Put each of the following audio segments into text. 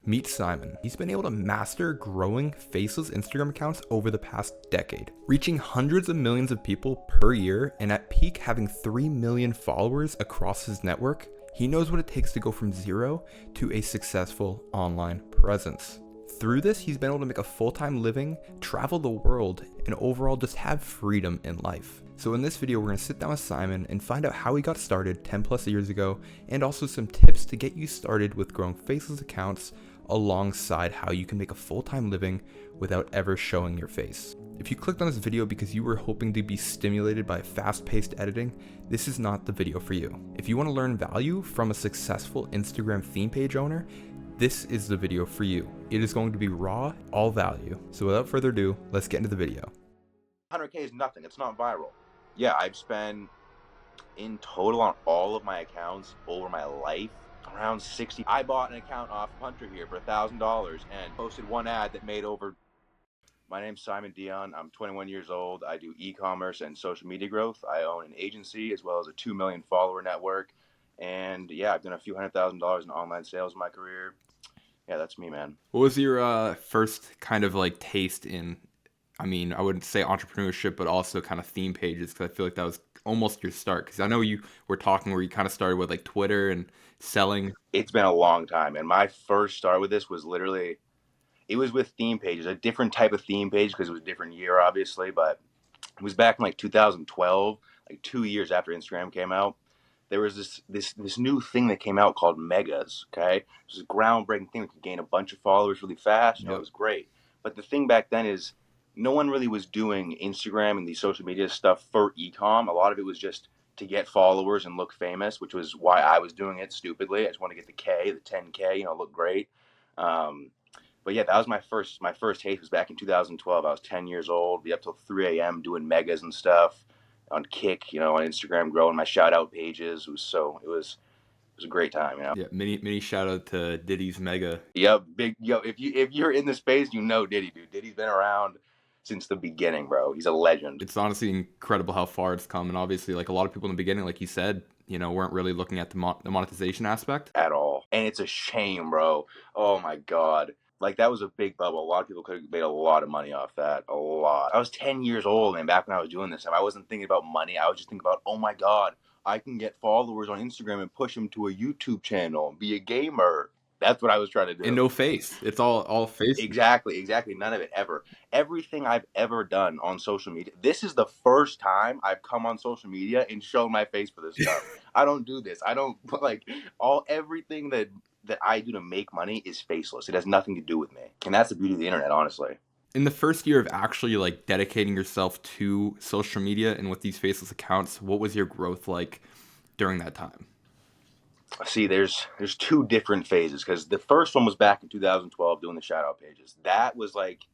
Meet Simon. He's been able to master growing faceless Instagram accounts over the past decade, reaching hundreds of millions of people per year, and at peak having 3 million followers across his network. He knows what it takes to go from zero to a successful online presence. Through this, he's been able to make a full-time living, travel the world, and overall just have freedom in life. So in this video, we're going to sit down with Simon and find out how he got started 10 plus years ago, and also some tips to get you started with growing faceless accounts alongside how you can make a full-time living without ever showing your face. If you clicked on this video because you were hoping to be stimulated by fast-paced editing, this is not the video for you. If you want to learn value from a successful Instagram theme page owner, this is the video for you. It is going to be raw, all value. So without further ado, let's get into the video. 100K is nothing. It's not viral. Yeah, I've spent in total on all of my accounts over my life around 60. I bought an account off Hunter here for $1,000 and posted one ad that made over. My name's Simon Dion. I'm 21 years old. I do e-commerce and social media growth. I own an agency as well as a 2 million follower network. And yeah, I've done a few $100,000 in online sales in my career. Yeah, that's me, man. What was your first kind of like taste in, I wouldn't say entrepreneurship, but also kind of theme pages? Because I feel like that was almost your start. Because I know you were talking where you kind of started with like Twitter and selling. It's been a long time. And my first start with this was literally, it was with theme pages, a different type of theme page because it was a different year, obviously. But it was back in like 2012, like 2 years after Instagram came out. There was this new thing that came out called Megas, okay? It was a groundbreaking thing that could gain a bunch of followers really fast. It was great. But the thing back then is no one really was doing Instagram and the social media stuff for e-com. A lot of it was just to get followers and look famous, which was why I was doing it stupidly. I just wanted to get the 10K, look great. But yeah, that was my first taste was back in 2012. I was 10 years old. Be up till 3 a.m. doing Megas and stuff on Kick, on Instagram, growing my shout out pages. It was a great time, Yeah, mini shout out to Diddy's Mega. Yep, if you're in the space, Diddy, dude. Diddy's been around since the beginning, bro. He's a legend. It's honestly incredible how far it's come, and obviously like a lot of people in the beginning, like you said, weren't really looking at the monetization aspect at all. And it's a shame, bro. Oh my God. Like, that was a big bubble. A lot of people could have made a lot of money off that. A lot. I was 10 years old, and back when I was doing this, I wasn't thinking about money. I was just thinking about, oh my God, I can get followers on Instagram and push them to a YouTube channel and be a gamer. That's what I was trying to do. And no face. It's all face. Exactly. None of it ever. Everything I've ever done on social media. This is the first time I've come on social media and shown my face for this stuff. I don't do this. I don't everything that I do to make money is faceless. It has nothing to do with me. And that's the beauty of the internet, honestly. In the first year of actually like dedicating yourself to social media and with these faceless accounts, what was your growth like during that time? See, there's two different phases, because the first one was back in 2012 doing the shout out pages. That was like,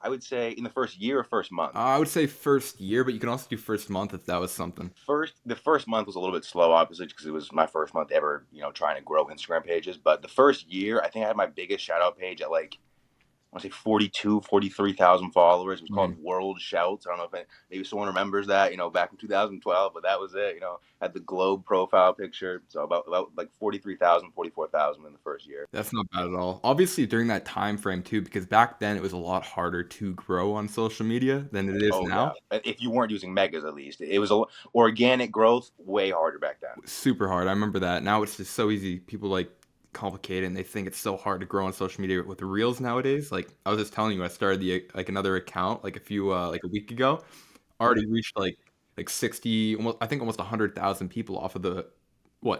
I would say in the first year or first month. I would say first year, but you can also do first month if that was something. The first month was a little bit slow, obviously, because it was my first month ever, trying to grow Instagram pages. But the first year, I think I had my biggest shout out page at like, I want to say 43,000 followers. It was called World Shouts. I don't know if maybe someone remembers that, back in 2012, but that was it. Had the globe profile picture. So about like 43,000, 44,000 in the first year. That's not bad at all. Obviously during that time frame too, because back then it was a lot harder to grow on social media than it is now. Yeah. If you weren't using Megas, at least it was organic growth, way harder back then. Super hard. I remember that. Now it's just so easy. People like complicated and they think it's so hard to grow on social media with the reels nowadays. Like I was just telling you, I started another account like a week ago. Already reached like 60, I think almost 100,000 people off of the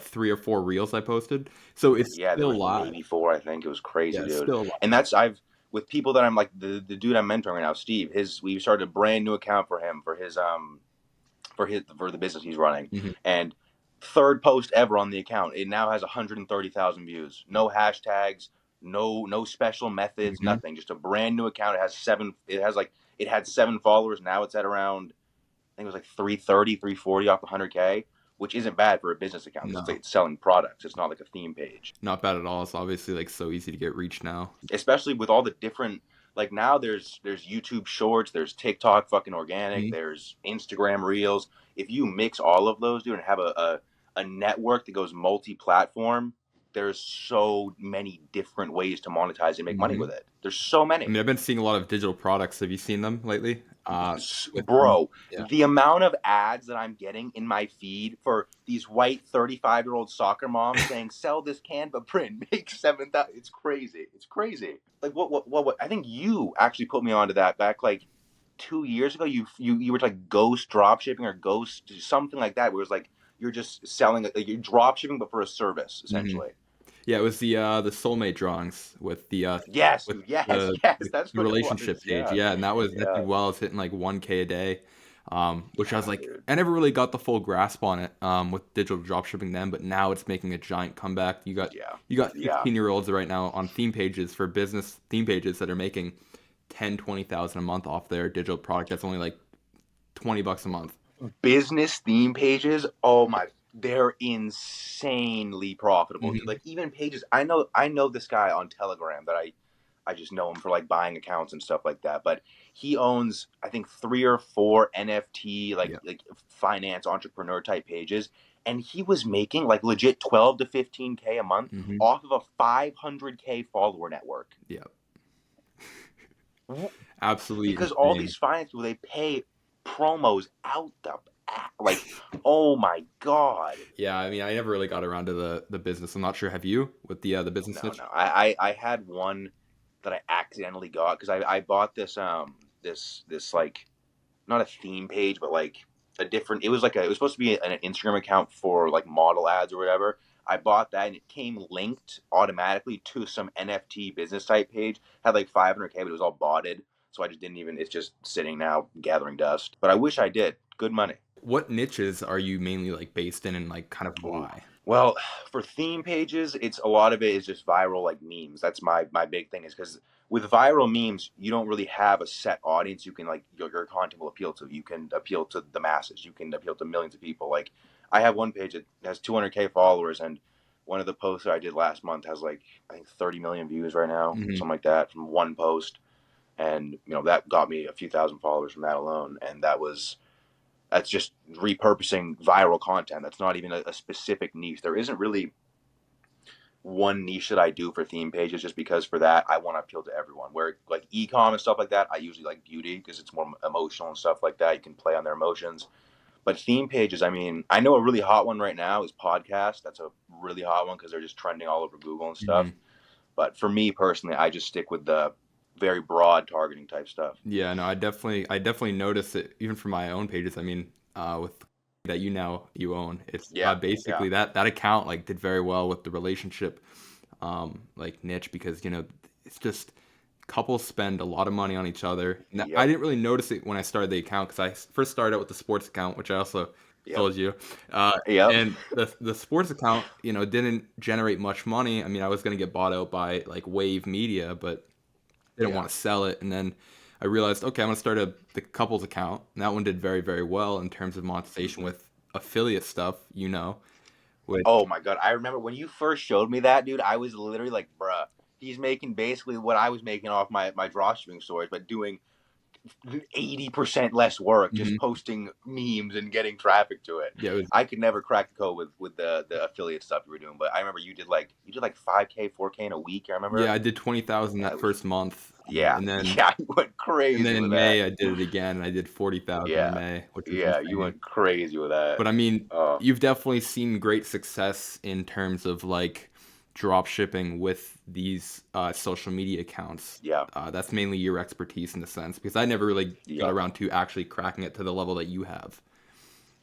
3 or 4 reels I posted. So it's still a lot. 84, I think. It was crazy, dude. Still a lot. And that's with people that I'm like the dude I'm mentoring right now, Steve. We started a brand new account for him for the business he's running. And third post ever on the account. It now has 130,000 views. No hashtags, no special methods, nothing. Just a brand new account. It had 7 followers. Now it's at around, I think it was like 330, 340 off the 100K, which isn't bad for a business account. No. It's selling products. It's not like a theme page. Not bad at all. It's obviously like so easy to get reach now. Especially with all the different, like now there's YouTube Shorts, there's TikTok fucking organic, there's Instagram Reels. If you mix all of those, dude, and have a network that goes multi-platform, there's so many different ways to monetize and make money with it. There's so I many. mean, I've been seeing a lot of digital products. Have you seen them lately? With Bro, yeah. the amount of ads that I'm getting in my feed for these white 35-year-old soccer moms saying, sell this Canva print, make 7,000. It's crazy. It's crazy. Like, what? I think you actually put me onto that back like 2 years ago. You were like ghost drop shipping or ghost something like that, where it was like you're just selling, like you're drop shipping, but for a service, hmm essentially. Yeah, it was the soulmate drawings with Yes, with dude. Yes, yes, that's the what it relationship was. page. Yeah. Yeah, and that Yeah. did well. It's hitting like 1K a day. Which I was Yeah, like, dude. I never really got the full grasp on it with digital dropshipping then, but now it's making a giant comeback. Yeah. You got Yeah. 15-year-olds right now on theme pages for business theme pages that are making 10, 20,000 a month off their digital product. That's only like $20 a month. Business theme pages, oh my, they're insanely profitable, dude. hmm Like even pages, I know this guy on Telegram that I just know him for like buying accounts and stuff like that, but he owns I think 3 or 4 NFT Yeah. like finance entrepreneur type pages, and he was making like legit 12 to 15K a month hmm off of a 500K follower network. Yeah. Absolutely Because all insane. these finance people, they pay promos out the like, oh my god. Yeah, I mean, I never really got around to the business. I'm not sure. Have you with the business No, niche? no. I had one that I accidentally got because I bought this like not a theme page but like a different. It was like it was supposed to be an Instagram account for like model ads or whatever. I bought that and it came linked automatically to some NFT business type page. Had like 500K, but it was all botted. So I just didn't even. It's just sitting now gathering dust. But I wish I did. Good money. What niches are you mainly like based in and like kind of Ooh. why? Well, for theme pages, it's a lot of it is just viral like memes. That's my big thing is because with viral memes, you don't really have a set audience you can like your content will appeal to. You can appeal to the masses. You can appeal to millions of people. Like I have one page that has 200K followers, and one of the posts that I did last month has like I think 30 million views right now, hmm something like that from one post. And that got me a few thousand followers from that alone, and that's just repurposing viral content. That's not even a specific niche. There isn't really one niche that I do for theme pages just because for that I want to appeal to everyone. Where like e-com and stuff like that, I usually like beauty because it's more emotional and stuff like that. You can play on their emotions. But theme pages, I mean, I know a really hot one right now is podcast. That's a really hot one because they're just trending all over Google and stuff. hmm But for me personally, I just stick with the very broad targeting type stuff. Yeah, no, I definitely notice it even for my own pages. I mean, with that you own, it's Yeah, yeah, basically that account like did very well with the relationship like niche because it's just couples spend a lot of money on each other. Now, I yep, didn't really notice it when I started the account because I first started out with the sports account, which I also yep, told you, yep, and the sports account didn't generate much money. I mean, I was gonna get bought out by like Wave Media, but didn't yeah. want to sell it. And then I realized, okay, I'm gonna start the couples account. And that one did very, very well in terms of monetization Mm-hmm. with affiliate stuff, which Oh my god, I remember when you first showed me that, dude. I was literally like, "Bruh, he's making basically what I was making off my dropshipping stores, but doing 80% less work, just mhm, posting memes and getting traffic to it." yeah, it was I could never crack the code with the affiliate stuff you were doing, but I remember you did like 5K, 4K in a week. I yeah, remember. I did 20,000 Yeah, that it was. first month, Yeah, and then yeah, you went crazy in with that. May I did it again, and I did 40,000 in Yeah, May, which was yeah, you insane. went crazy with that. But I mean, Oh, you've definitely seen great success in terms of like drop shipping with these social media accounts. yeah, That's mainly your expertise in a sense, because I never really got yeah. around to actually cracking it to the level that you have.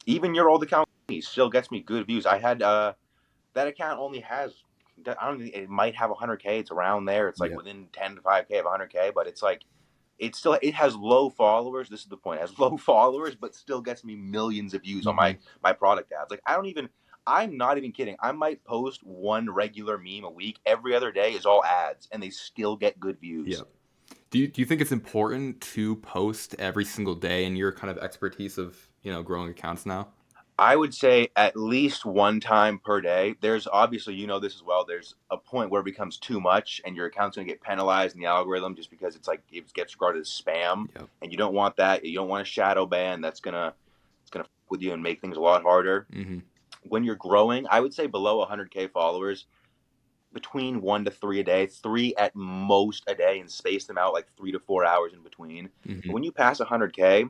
Even your old account still gets me good views. I had that account only has I don't think it might have 100K. It's around there. It's like Yeah. within 10 to 5K of 100K, but it's like it has low followers. This is the point. It has low followers, but still gets me millions of views on my hmm my product ads. Like I'm not even kidding. I might post one regular meme a week. Every other day is all ads, and they still get good Yeah. views. Do you think it's important to post every single day in your kind of expertise of growing accounts now? I would say at least one time per day. There's obviously, this as well. There's a point where it becomes too much and your account's going to get penalized in the algorithm just because it's like it gets regarded as spam, Yeah. and you don't want that. You don't want a shadow ban. It's gonna fuck with you and make things a lot harder. hmm When you're growing, I would say below 100K followers, between 1 to 3 a day, 3 at most a day, and space them out like 3 to 4 hours in between. Hmm. But when you pass 100K,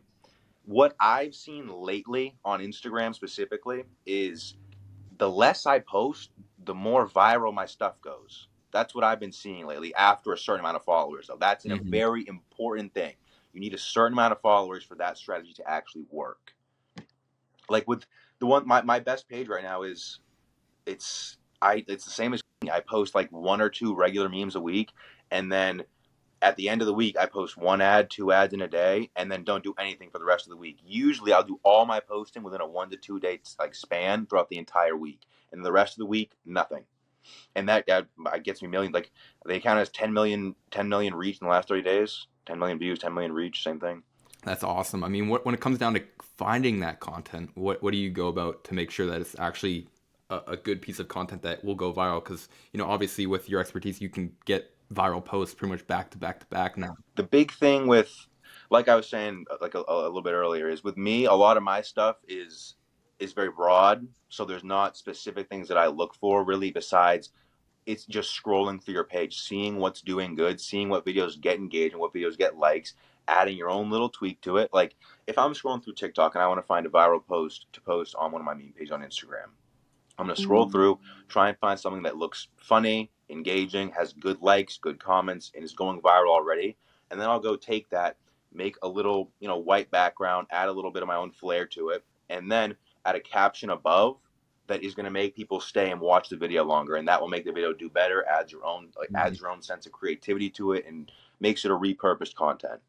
what I've seen lately on Instagram specifically is the less I post, the more viral my stuff goes. That's what I've been seeing lately after a certain amount of followers. So that's a Hmm. very important thing. You need a certain amount of followers for that strategy to actually work. Like with the one, my best page right now is it's the same as me. I post like 1 or 2 regular memes a week, and then at the end of the week I post 1 ad, 2 ads in a day, and then don't do anything for the rest of the week. Usually I'll do all my posting within a 1 to 2 day like span throughout the entire week, and the rest of the week nothing. And that gets me millions. Like they count as 10 million reach in the last 30 days. 10 million views, 10 million reach, same thing. That's awesome. I mean, when it comes down to finding that content, what do you go about to make sure that it's actually a good piece of content that will go viral? Because obviously with your expertise, you can get viral posts pretty much back to back to back now. The big thing with, like I was saying like a little bit earlier, is with me a lot of my stuff is very broad, so there's not specific things that I look for really, besides it's just scrolling through your page, seeing what's doing good, seeing what videos get engaged and what videos get likes, adding your own little tweak to it. Like if I'm scrolling through TikTok and I want to find a viral post to post on one of my meme pages on Instagram, I'm going to scroll through, try and find something that looks funny, engaging, has good likes, good comments, and is going viral already. And then I'll go take that, make a little, white background, add a little bit of my own flair to it, and then add a caption above that is going to make people stay and watch the video longer, and that will make the video do better. Mhm. Adds your own sense of creativity to it, and makes it a repurposed content.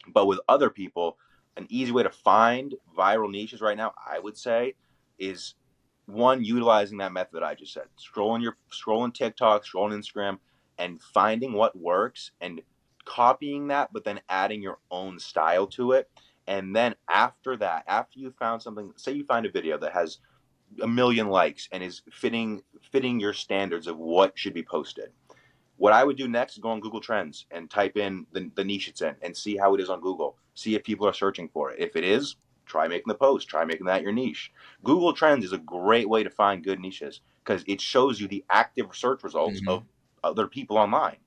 But with other people, an easy way to find viral niches right now, I would say, is one, utilizing that method that I just said. Scrolling TikTok, scrolling Instagram, and finding what works and copying that, but then adding your own style to it. And then after that, after you found something, say you find a video that has 1 million likes and is fitting your standards of what should be posted. What I would do next is go on Google Trends and type in the niche it's in and see how it is on Google. See if people are searching for it. If it is, try making the post. Try making that your niche. Google Trends is a great way to find good niches because it shows you the active search results of Mhm. other people online.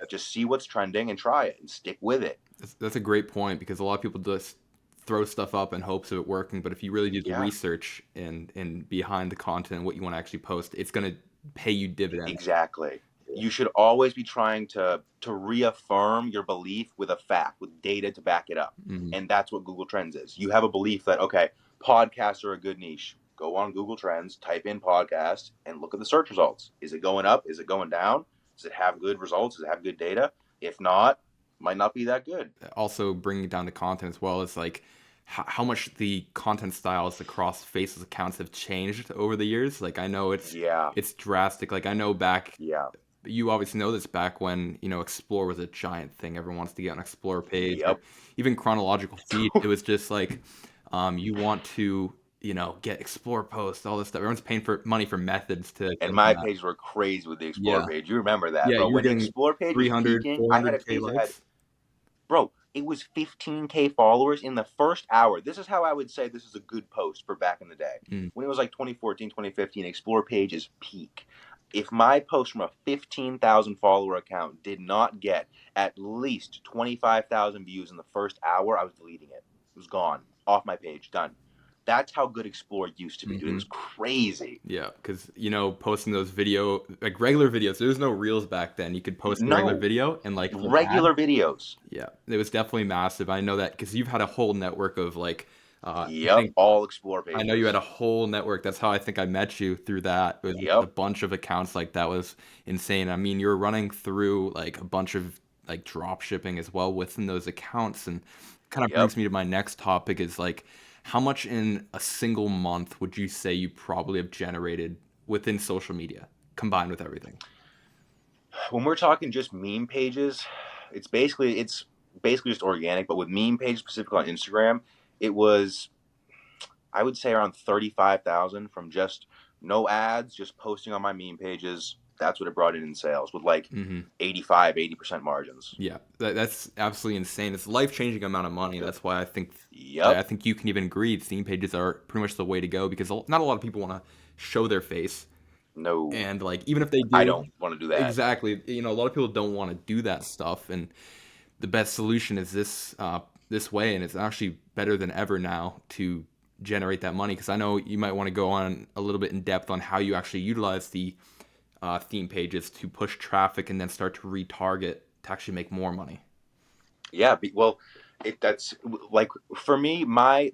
Just see what's trending and try it and stick with it. That's a great point because a lot of people just throw stuff up in hopes of it working, but if you really do the Yeah, research and behind the content, what you want to actually post, it's gonna pay you dividends. exactly. You should always be trying to reaffirm your belief with a fact, with data to back it up. Mhm. And that's what Google Trends is. You have a belief that, okay, podcasts are a good niche. Go on Google Trends, type in podcast, and look at the search results. Is it going up? Is it going down? Does it have good results? Does it have good data? If not, might not be that good. Also bringing it down to content as well is like how much the content styles across Face's accounts have changed over the years. Like I know Yeah, it's drastic. Like I know back, yeah, you obviously know this, back when Explore was a giant thing. Everyone wants to get an Explore page or yep. even chronological feed. It was just like you want to get Explore posts, all this stuff. Everyone's paying for money for methods to And get my that. pages were crazy with the Explore Yeah, page. You remember that, yeah. bro? You were When the getting Explore page was 300, peaking, I had a 400K page that had, likes. bro, it was 15K followers in the first hour. This is how I would say this is a good post for back in the day. Mm. When it was like 2014, 2015, Explore page is peak. If my post from a 15,000 follower account did not get at least 25,000 views in the first hour, I was deleting it. It was gone. Off my page. Done. That's how good Explore used to be, dude. It Hmm. was crazy. Yeah, because posting those video like regular videos. There was no reels back then. You could post a regular No. video and like an ad. Regular videos. Yeah, it was definitely massive. I know that because you've had a whole network of like, I Yep. think All Explore I know you had a pages. whole network. That's how I think I met you through that. It was a Yep. bunch of accounts like that was insane. I mean, you were running through like a bunch of like drop shipping as well within those accounts, and kind of Yep. brings me to my next topic is like, how much in a single month would you say you probably have generated within social media combined with everything? When we're talking just meme pages, it's basically just organic. But with meme pages specifically on Instagram, it was, I would say, around 35,000 from just no ads, just posting on my meme pages. That's what it brought in sales with like Hmm. 80% margins. Yeah, that's absolutely insane. It's a life-changing amount of money. That's why I Yep. think you can even agree theme pages are pretty much the way to go because not a lot of people want to show their face. No, And like even if they I do, don't want to do that. exactly, a lot of people don't want to do that stuff, and the best solution is this way, and it's actually better than ever now to generate that money. Because I know you might want to go on a little bit in depth on how you actually utilize the theme pages to push traffic and then start to retarget to actually make more money. Yeah, well, that's like for me,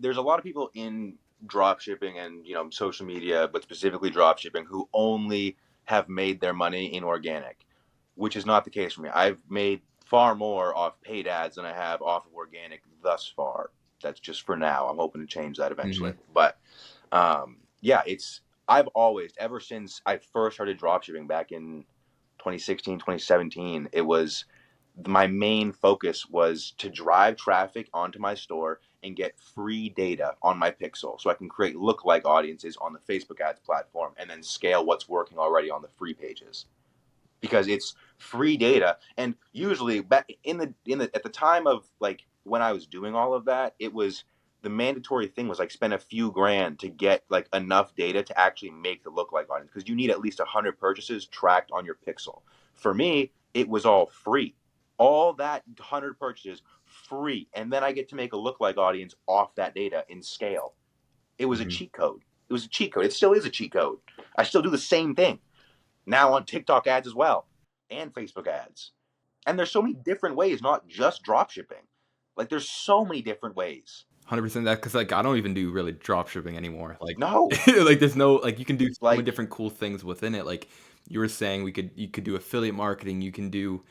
there's a lot of people in drop shipping and social media, but specifically drop shipping, who only have made their money in organic, which is not the case for me. I've made far more off paid ads than I have off of organic thus far. That's just for now. I'm hoping to change that eventually. Mm-hmm. But yeah, I've always, ever since I first started drop shipping back in 2016, 2017, it was my main focus was to drive traffic onto my store and get free data on my pixel so I can create lookalike audiences on the Facebook ads platform and then scale what's working already on the free pages, because it's free data. And usually back in the at the time of like when I was doing all of that, it was the mandatory thing was like spend a few grand to get like enough data to actually make the lookalike audience, because you need at least 100 purchases tracked on your pixel. For me, it was all free. All that 100 purchases free, and then I get to make a lookalike audience off that data in scale. It was a Mm-hmm. cheat code. It was a cheat code. It still is a cheat code. I still do the same thing now on TikTok ads as well, and Facebook ads. And there's so many different ways, not just drop shipping. Like there's so many different ways. 100% that, because like I don't even do really drop shipping anymore. Like No, like there's no, like you can do so many like different cool things within it. Like you were saying, you could do affiliate marketing, you can do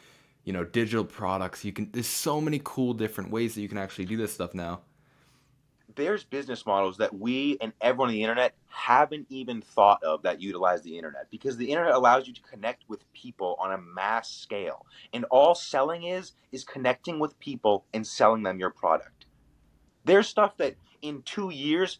digital products. There's so many cool different ways that you can actually do this stuff now. there's business models that we and everyone on the internet haven't even thought of that utilize the internet, because the internet allows you to connect with people on a mass scale. And all selling is connecting with people and selling them your product. There's stuff that in 2 years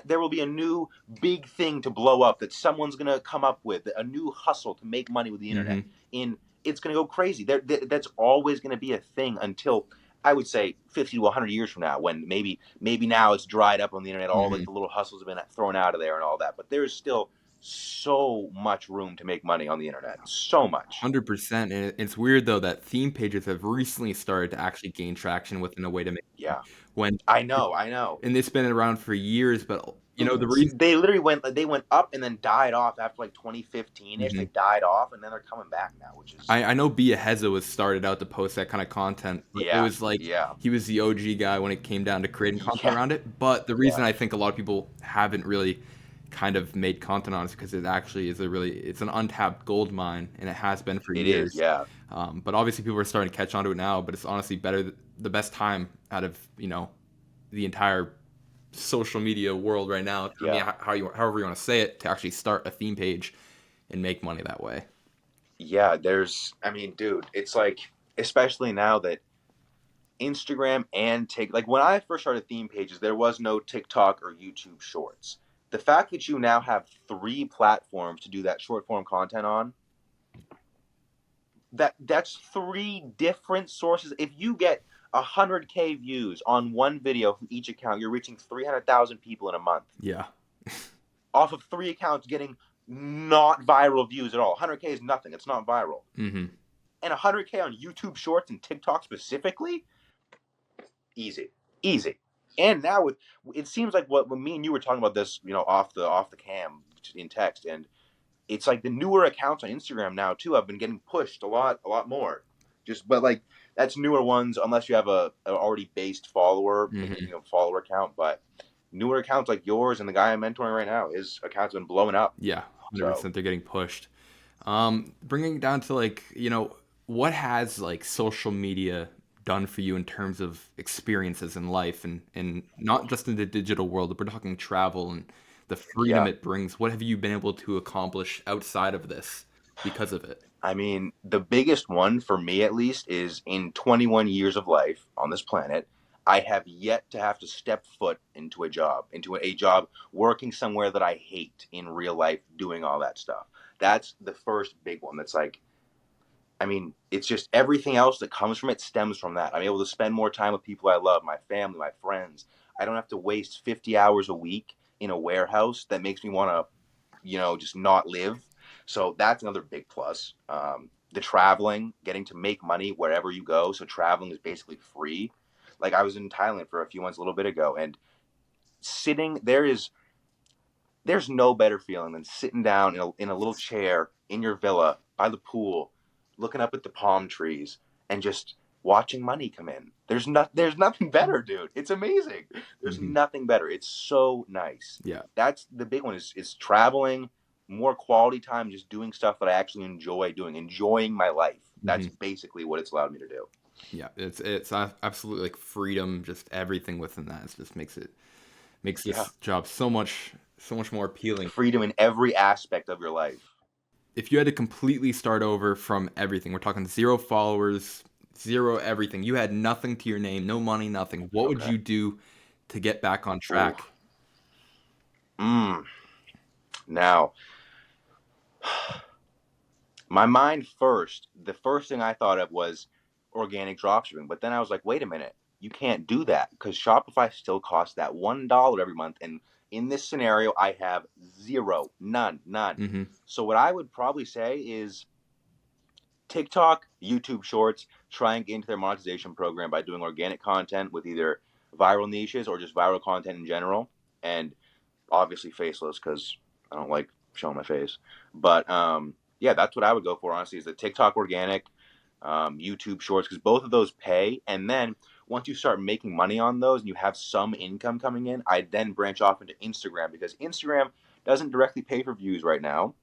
there will be a new big thing to blow up that someone's gonna come up with, a new hustle to make money with the internet. Mm-hmm. In It's gonna go crazy. That's always gonna be a thing until, I would say, 50 to 100 years from now, when maybe now it's dried up on the internet. All like Mm-hmm. the little hustles have been thrown out of there and all that. But there's still so much room to make money on the internet. So much. 100%. And it's weird though that theme pages have recently started to actually gain traction within a way to make money. Yeah, When I know. I know. and it's been around for years, but the reason. They literally went up and then died off after like 2015ish. They Mhm. died off and then they're coming back now, which is I know Bia Heza was started out to post that kind of content, but it yeah, was like yeah, he was the OG guy when it came down to creating content yeah, around it. But the yeah. reason I think a lot of people haven't really kind of made content on it is because it actually is it's an untapped gold mine, and it has been for It is, years. yeah, But obviously people are starting to catch on to it now. But it's honestly the best time out of the entire social media world right now. I mean, yeah, however you want to say it, to actually start a theme page and make money that way. yeah. I mean, dude, it's like, especially now that Instagram and like when I first started theme pages, there was no TikTok or YouTube Shorts. The fact that you now have 3 platforms to do that short form content on, that's 3 different sources. If you get 100K views on one video from each account, you're reaching 300,000 people in a month Yeah. off of 3 accounts getting not viral views at all. 100K is nothing. It's not viral. Mm-hmm. And 100K on YouTube Shorts and TikTok specifically, easy, easy. And now it seems like when me and you were talking about this, off the cam in text, and it's like the newer accounts on Instagram now too have been getting pushed a lot more. But like that's newer ones, unless you have a already based follower, Mm-hmm. follower count. But newer accounts like yours and the guy I'm mentoring right now, his account's been blowing up. Yeah, So 100% they're getting pushed. Bringing it down to like, what has like social media done for you in terms of experiences in life, and not just in the digital world, but we're talking travel and the freedom yeah, it brings. What have you been able to accomplish outside of this because of it? I mean the biggest one for me at least is in 21 years of life on this planet, I have yet to have to step foot into a job working somewhere that I hate in real life, doing all that stuff. That's the first big one. That's like, I mean, it's just everything else that comes from it stems from that. I'm able to spend more time with people I love, my family, my friends. I don't have to waste 50 hours a week in a warehouse that makes me want to, just not live. So that's another big plus. The traveling, getting to make money wherever you go. So traveling is basically free. Like I was in Thailand for a few months a little bit ago, and sitting there's no better feeling than sitting down in a little chair in your villa by the pool, looking up at the palm trees and just watching money come in. There's nothing better, dude. It's amazing. There's Hmm. nothing better. It's so nice. Yeah. That's the big one is traveling, more quality time, just doing stuff that I actually enjoy doing, enjoying my life. That's Hmm. basically what it's allowed me to do. Yeah. It's absolutely like freedom. Just everything within that. It just makes Yeah. this job so much more appealing. Freedom in every aspect of your life. If you had to completely start over from everything, we're talking zero followers, zero everything. You had nothing to your name, no money, nothing. What would Okay. you do to get back on Ooh. track? Now, my mind first, the first thing I thought of was organic dropshipping. But then I was like, wait a minute, you can't do that because Shopify still costs that $1 every month. And in this scenario, I have zero, none. Hmm. So what I would probably say is TikTok, YouTube Shorts, try and get into their monetization program by doing organic content with either viral niches or just viral content in general. And obviously faceless because I don't like showing my face. But yeah, that's what I would go for, honestly, is the TikTok organic, YouTube Shorts, because both of those pay. And then once you start making money on those and you have some income coming in, I then branch off into Instagram because Instagram doesn't directly pay for views right now.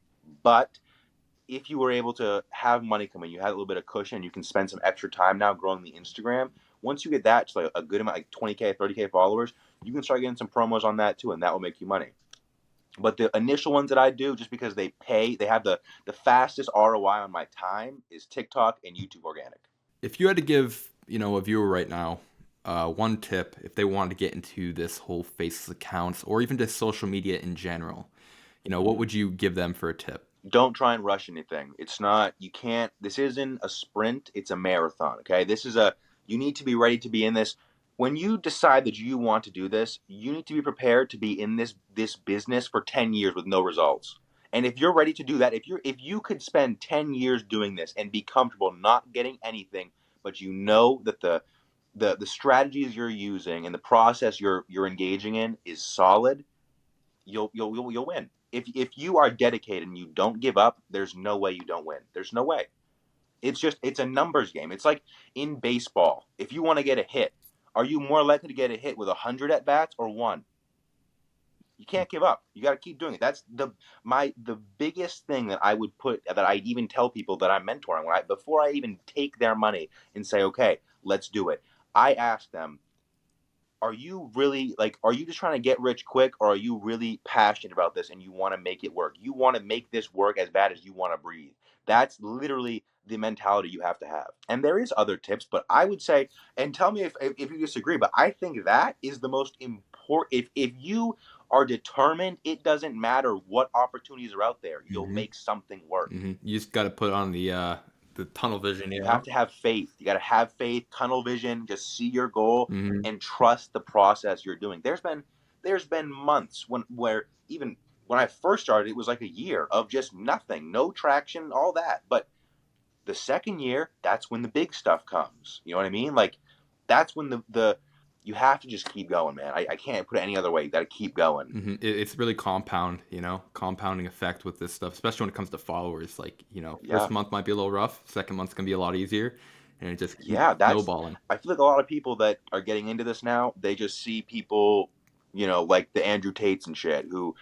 But if you were able to have money come in, you had a little bit of cushion, you can spend some extra time now growing the Instagram. Once you get that to like a good amount, like 20K, 30K followers, you can start getting some promos on that too, and that will make you money. But the initial ones that I do, just because they pay, they have the fastest ROI on my time, is TikTok and YouTube organic. If you had to give, a viewer right now, one tip if they wanted to get into this whole faceless accounts or even just social media in general, what would you give them for a tip? Don't try and rush anything. It's not, you can't, this isn't a sprint, it's a marathon, okay? You need to be ready to be in this. When you decide that you want to do this, you need to be prepared to be in this business for 10 years with no results. And if you're ready to do that, if you could spend 10 years doing this and be comfortable not getting anything, but you know that the strategies you're using and the process you're engaging in is solid, you'll win. If you are dedicated and you don't give up, there's no way you don't win. There's no way. It's a numbers game. It's like in baseball. If you want to get a hit, are you more likely to get a hit with 100 at bats or one? You can't give up. You got to keep doing it. That's the biggest thing that I would put that I even tell people that I'm mentoring before I even take their money and say, okay, let's do it. I ask them, are you really like, are you just trying to get rich quick, or are you really passionate about this and you want to make it work? You want to make this work as bad as you want to breathe. That's literally the mentality you have to have. And there is other tips, but I would say, and tell me if you disagree, but I think that is the most important. If you are determined, it doesn't matter what opportunities are out there, you'll Hmm. make something work. Hmm. You just got to put on the tunnel vision, You have to have faith. You got to have faith, tunnel vision, just see your goal Hmm. and trust the process you're doing. There's been months where even when I first started, it was like a year of just nothing, no traction, all that. But the second year, that's when the big stuff comes. You know what I mean? Like that's when the you have to just keep going, man. I can't put it any other way. You got to keep going. Hmm. It's really compounding effect with this stuff, especially when it comes to followers. Like, first Yeah. month might be a little rough, second month's gonna be a lot easier, and it just keeps Yeah, snowballing. I feel like a lot of people that are getting into this now, they just see people, like the Andrew Tates and shit who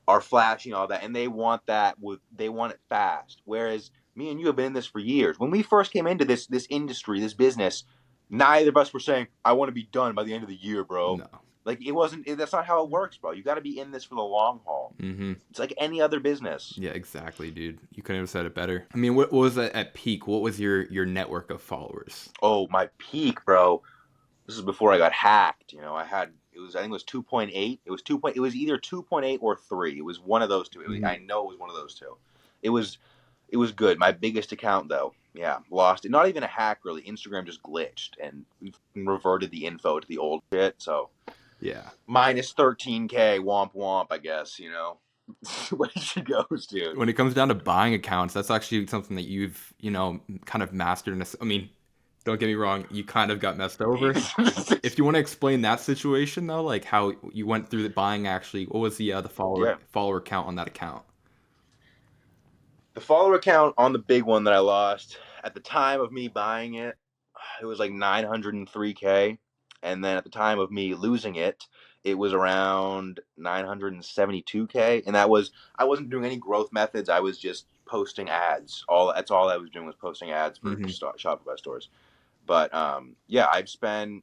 are flashing all that and they want it fast. Whereas me and you have been in this for years. When we first came into this industry, this business, neither of us were saying, I want to be done by the end of the year, bro. No. Like it wasn't that's not how it works, bro. You gotta be in this for the long haul. Hmm. It's like any other business. Yeah, exactly, dude. You couldn't have said it better. I mean, what was that at peak? What was your network of followers? Oh, my peak, bro. This is before I got hacked. I think it was 2.8. It was either 2.8 or 3. It was one of those two. Mhm. I know it was one of those two. It was good. My biggest account though. Yeah, lost it. Not even a hack really. Instagram just glitched and reverted the info to the old shit. So Yeah. minus 13K womp womp, I guess. Where she goes, dude. When it comes down to buying accounts, that's actually something that you've, kind of mastered. I mean, don't get me wrong, you kind of got messed over. If you want to explain that situation though, like how you went through the buying actually, what was the Yeah. follower count on that account? The follower count on the big one that I lost at the time of me buying it, it was like 903K. And then at the time of me losing it, it was around 972K. And I wasn't doing any growth methods. I was just posting ads. That's all I was doing was posting ads for Hmm. Shopify stores. But yeah, I've spent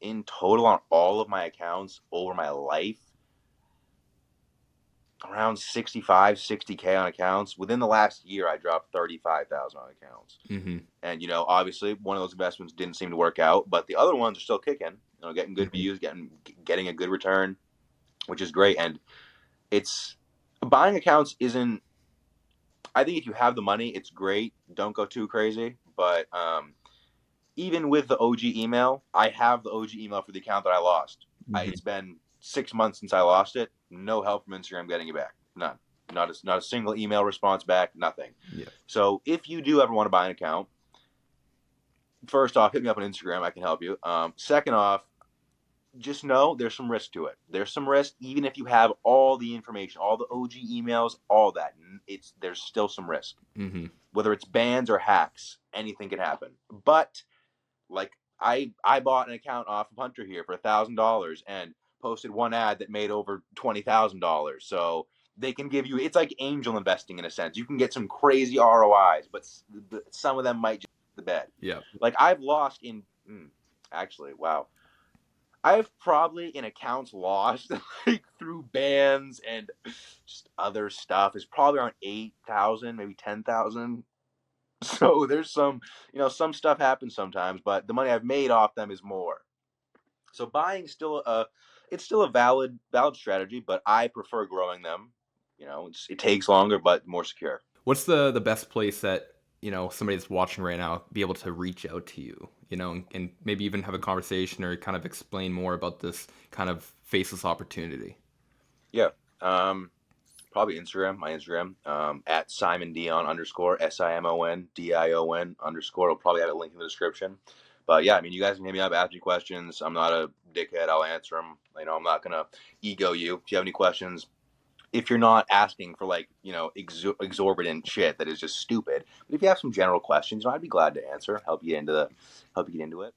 in total on all of my accounts over my life around 65, 60K on accounts. Within the last year, I dropped 35,000 on accounts. Hmm. And obviously, one of those investments didn't seem to work out, but the other ones are still kicking. Getting good Hmm. views, getting a good return, which is great. And it's buying accounts isn't. I think if you have the money, it's great. Don't go too crazy. But even with the OG email, I have the OG email for the account that I lost. Hmm. It's been 6 months since I lost it. No help from Instagram getting it back. None. Not a single email response back. Nothing. Yeah. So if you do ever want to buy an account, first off, hit me up on Instagram. I can help you. Second off, just know there's some risk to it. There's some risk, even if you have all the information, all the OG emails, all that. There's still some risk. Hmm. Whether it's bans or hacks, anything can happen. But like I bought an account off of Hunter here for $1,000 and posted one ad that made over $20,000. So they can give you, it's like angel investing in a sense. You can get some crazy ROIs, but some of them might just the bed. Yeah. Like I've lost in actually, wow. I've probably in accounts lost like through bans and just other stuff is probably around 8,000, maybe 10,000. So there's some stuff happens sometimes, but the money I've made off them is more. So buying it's still a valid strategy, but I prefer growing them. It takes longer, but more secure. What's the best place that somebody that's watching right now be able to reach out to you, and maybe even have a conversation or kind of explain more about this kind of faceless opportunity? Yeah. Probably Instagram, my Instagram, at Simon Dion underscore SIMONDION underscore. I'll probably have a link in the description. But yeah, I mean, you guys can hit me up, ask me questions. I'm not a dickhead. I'll answer them. I'm not gonna ego you. If you have any questions, if you're not asking for like exorbitant shit that is just stupid, but if you have some general questions, I'd be glad to answer. Help you get into it.